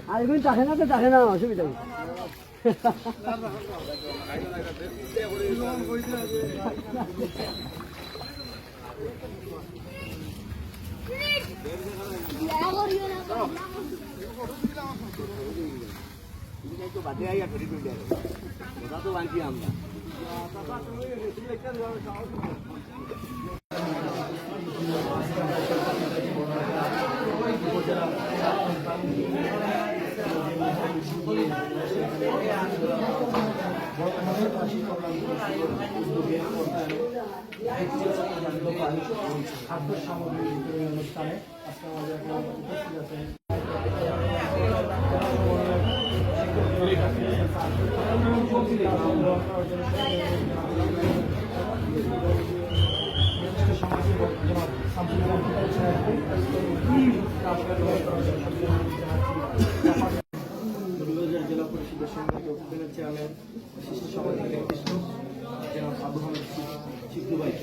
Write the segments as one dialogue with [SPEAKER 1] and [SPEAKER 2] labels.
[SPEAKER 1] আর এগুলো চাখে না তো চাখে না অসুবিধা নেই। বাদে আইয়া ধরি করে দেয় ওটা তো বাঁধি আমরা খাদ্য সামগ্রী অনুষ্ঠানে আজকে আমাদের উপস্থিত আছে জেলা পরিষদের সম্মানিত উপজেলা চেয়ারম্যান বিশিষ্ট সভাপতি ব্যক্তিত্ব জনাব আবু হামিদ চিত্তু ভাই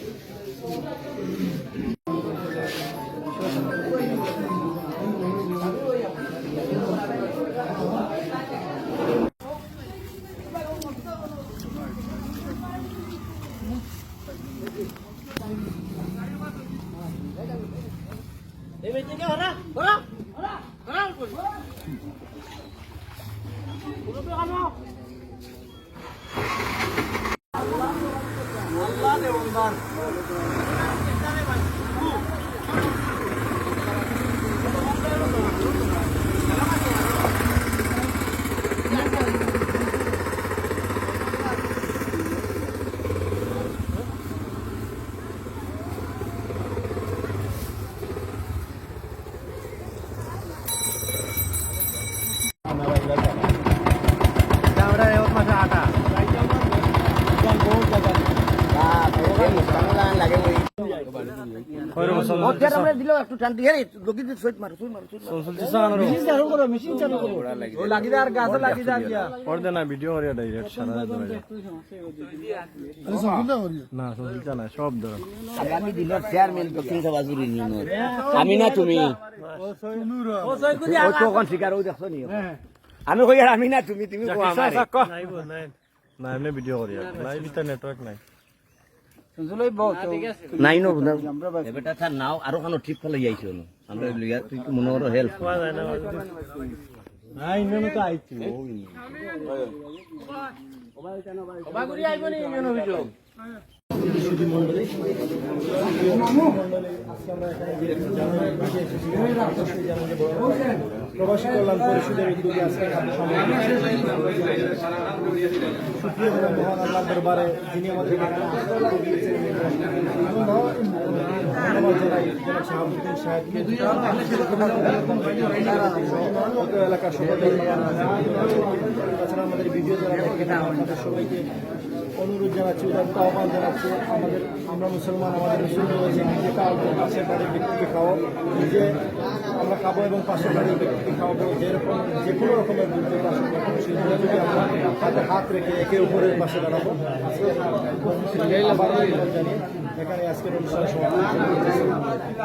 [SPEAKER 1] একটু টানটি হ্যাঁ লোকি সুইট মারো সুইট মারো মেশিন চালু করো মেশিন চালু করো ও লাগি দে আর গাছ লাগি দে দিয়া পড় দে না ভিডিও করিয়া ডাইরেক্ট সারা ধরে না সুলতা না সব ধরো আগামী দিনের চেয়ারম্যান দক্ষিণ সভা জুরি নিয়ম আমি না তুমি ও সৈকুদি ও তো কোন শিকার ও দেখছো নি আমি কই আর আমি না তুমি তুমি কো আমার নাই না এমনি ভিডিও করিয়া নাই ভিতর নেটওয়ার্ক নাই নাই নো এবারটা তার নাও আরো কোনো ঠিক ফলে যাইছো না আমরা লিয়া তুই কি মনে করো হেল্প নাই ইনো তো আইছি ওবা গুরি আইবো নি ইনো ভিডিও প্রবাসী কল্যাণ পরিষদের উদ্যোগে আজকে মহান আল্লাহ দরবারে যিনি আমাদের এলাকার তাছাড়া আমাদের ভিডিও আমাদের সবাইকে অনুরোধ জানাচ্ছি উদারতা আহ্বান জানাচ্ছি আমরা মুসলমান আমাদের মুসলিম রয়েছে নিজে খাওয়াবো পাশের বাড়ির ব্যক্তিকে খাওয়াও নিজে আমরা খাবো এবং পাশের বাড়ির ব্যক্তিকে খাওয়াবো যেরকম যে কোনো রকমের দুর্যোগ আসে সেগুলো যদি আমরা হাতে হাত রেখে একে উপরের পাশে দাঁড়াবো জানিয়ে এখানে আজকের অনুষ্ঠান সমাপ্ত।